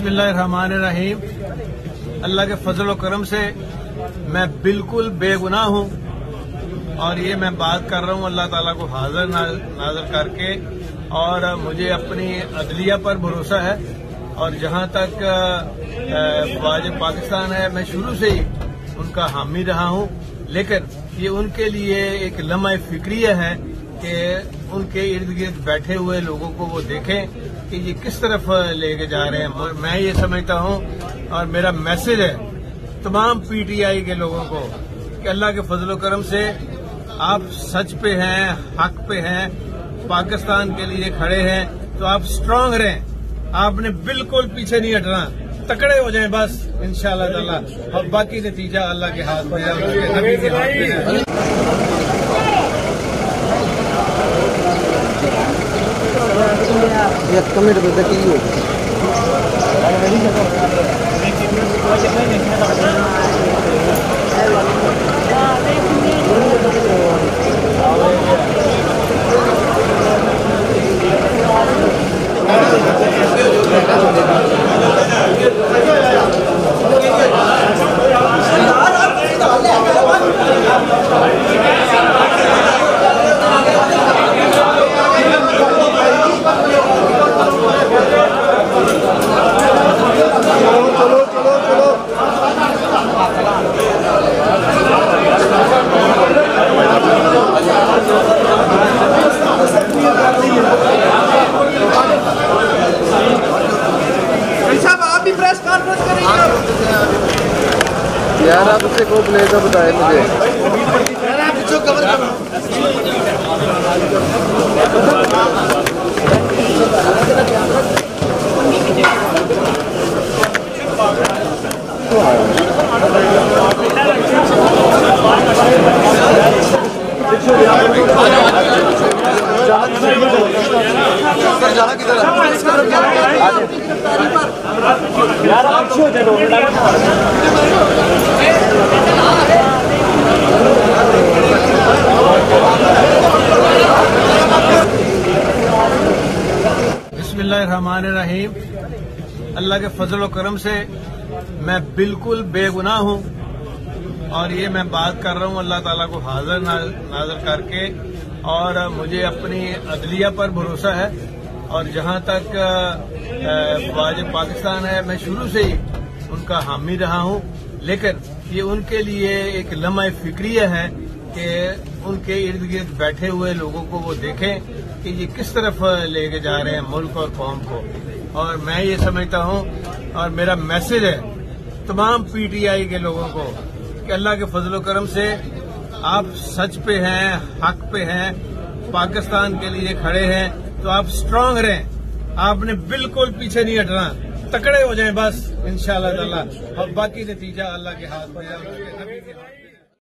बिस्मिल्लाहिर्रहमानिर्रहीम। अल्लाह के फजल व करम से मैं बिल्कुल बेगुनाह हूँ और ये मैं बात कर रहा हूँ अल्लाह ताला को हाजिर नाज़र करके, और मुझे अपनी अदलिया पर भरोसा है। और जहाँ तक फ़ौज पाकिस्तान है, मैं शुरू से ही उनका हामी रहा हूँ, लेकिन ये उनके लिए एक लम्हा फिक्रिया है कि उनके इर्द गिर्द बैठे हुए लोगों को वो देखें कि ये किस तरफ लेके जा रहे हैं। मैं ये समझता हूँ और मेरा मैसेज है तमाम पीटीआई के लोगों को कि अल्लाह के फजल करम से आप सच पे हैं, हक पे हैं, पाकिस्तान के लिए खड़े हैं, तो आप स्ट्रांग रहें। आपने बिल्कुल पीछे नहीं हटना, तकड़े हो जाएं बस इंशाअल्लाह ताला, और बाकी नतीजा अल्लाह के हाथ में है, उसके नबी के हाथ में है। कमेंट करते की यार, आप उससे को प्ले का बताए मुझे। जाना किधर यार, अच्छी हो जाए। बिस्मिल्लाहिर्रहमानिर्रहीम। अल्लाह के फजल व करम से मैं बिल्कुल बेगुनाह हूँ और ये मैं बात कर रहा हूँ अल्लाह ताला को हाजिर नाज़र करके, और मुझे अपनी अदलिया पर भरोसा है। और जहाँ तक फ़ौज पाकिस्तान है, मैं शुरू से ही उनका हामी रहा हूँ, लेकिन ये उनके लिए एक लम्हा फिक्रिया है कि उनके इर्द गिर्द बैठे हुए लोगों को वो देखें कि ये किस तरफ लेके जा रहे हैं मुल्क और कौम को। और मैं ये समझता हूँ और मेरा मैसेज है तमाम पीटीआई के लोगों को कि अल्लाह के फजल करम से आप सच पे हैं, हक पे हैं, पाकिस्तान के लिए खड़े हैं, तो आप स्ट्रांग रहें। आपने बिल्कुल पीछे नहीं हटना, तकड़े हो जाएं बस इंशाअल्लाह ताला, और बाकी नतीजा अल्लाह के हाथ में है, उसके नबी के हाथ में है।